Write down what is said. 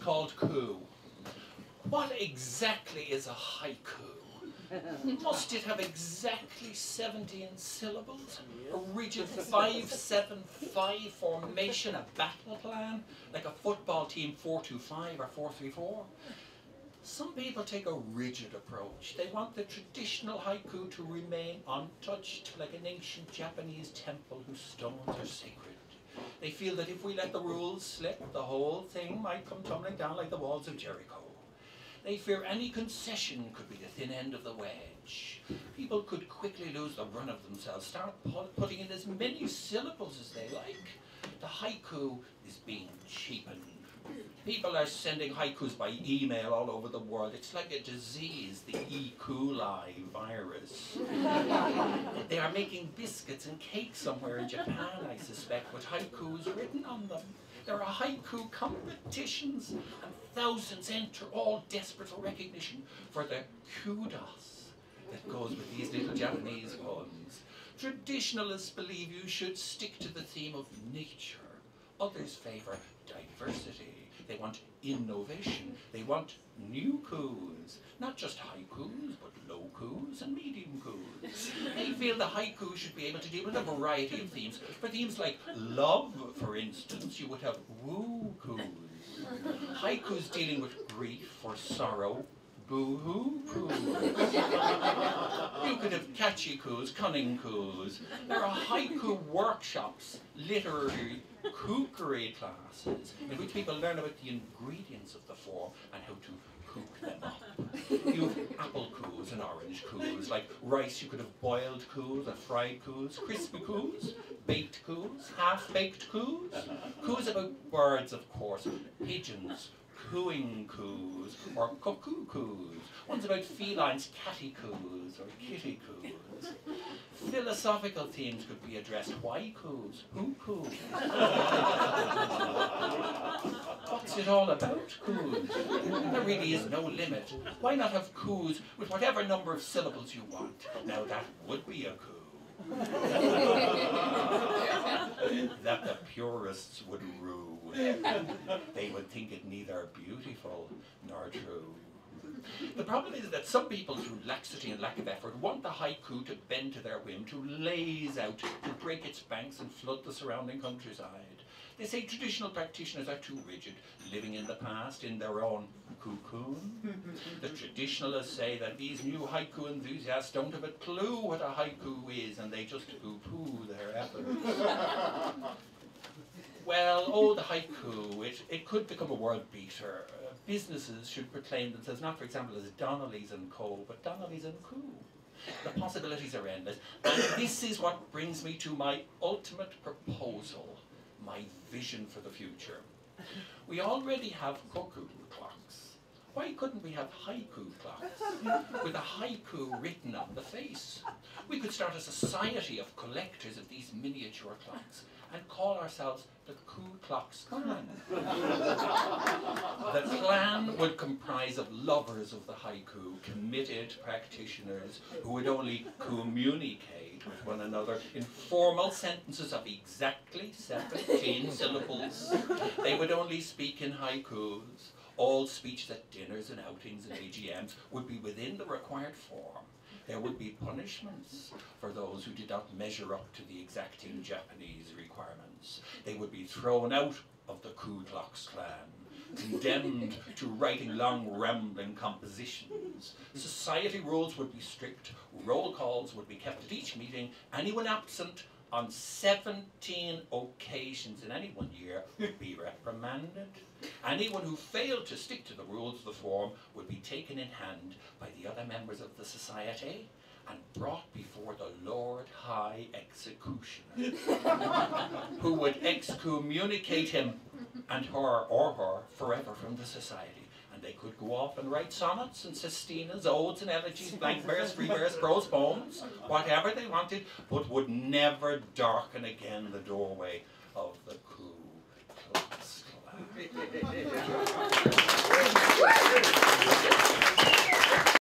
called coup. What exactly is a haiku? Must it have exactly 17 syllables? A rigid 5-7-5 formation, a battle plan, like a football team 4-2-5 or 4-3-4? Some people take a rigid approach. They want the traditional haiku to remain untouched, like an ancient Japanese temple whose stones are sacred. They feel that if we let the rules slip, the whole thing might come tumbling down like the walls of Jericho. They fear any concession could be the thin end of the wedge. People could quickly lose the run of themselves, start putting in as many syllables as they like. The haiku is being cheapened. People are sending haikus by email all over the world. It's like a disease, the E. coli virus. They are making biscuits and cakes somewhere in Japan, I suspect, with haikus written on them. There are haiku competitions, and thousands enter, all desperate for recognition for the kudos that goes with these little Japanese poems. Traditionalists believe you should stick to the theme of nature. Others favor diversity. They want innovation. They want new coups. Not just haikus, but low coups and medium coups. They feel the haiku should be able to deal with a variety of themes. For themes like love, for instance, you would have woo coups. Haikus dealing with grief or sorrow, boo-hoo coups. You could have catchy coups, cunning coups. There are haiku workshops, literary cookery classes, in which people learn about the ingredients of the form and how to cook them up. You have apple coups and orange coups. Like rice, you could have boiled coups and fried coups, crispy coups, baked coups, half-baked coups. Coups about birds, of course, pigeons, cooing coups, or cuckoo coups. One's about felines, catty coups, or kitty coups. Philosophical themes could be addressed. Why coups? Who coups? What's it all about, coups? There really is no limit. Why not have coups with whatever number of syllables you want? Now that would be a coup. That the purists would rue. They would think it neither beautiful nor true. The problem is that some people, through laxity and lack of effort, want the haiku to bend to their whim, to laze out, to break its banks and flood the surrounding countryside. They say traditional practitioners are too rigid, living in the past in their own cocoon. The traditionalists say that these new haiku enthusiasts don't have a clue what a haiku is, and they just poo-poo their efforts. Well, oh, the haiku, it could become a world beater. Businesses should proclaim themselves not, for example, as Donnelly's & Co., but Donnelly's & Co. The possibilities are endless. And this is what brings me to my ultimate proposal, my vision for the future. We already have cuckoo clocks. Why couldn't we have haiku clocks with a haiku written on the face? We could start a society of collectors of these miniature clocks and call ourselves the Ku Klux Klan. The clan would comprise of lovers of the haiku, committed practitioners who would only communicate with one another in formal sentences of exactly 17 syllables. They would only speak in haikus. All speech at dinners and outings and AGMs would be within the required form. There would be punishments for those who did not measure up to the exacting Japanese requirements. They would be thrown out of the Ku Klux Klan, condemned to writing long, rambling compositions. Society rules would be strict. Roll calls would be kept at each meeting. Anyone absent on 17 occasions in any one year would be reprimanded. Anyone who failed to stick to the rules of the form would be taken in hand by the other members of the society and brought before the Lord High Executioner, who would excommunicate him and her or her forever from the society. And they could go off and write sonnets and sestinas, odes and elegies, blank verse, free verse, prose poems, whatever they wanted, but would never darken again the doorway of the Ku Klux Klan.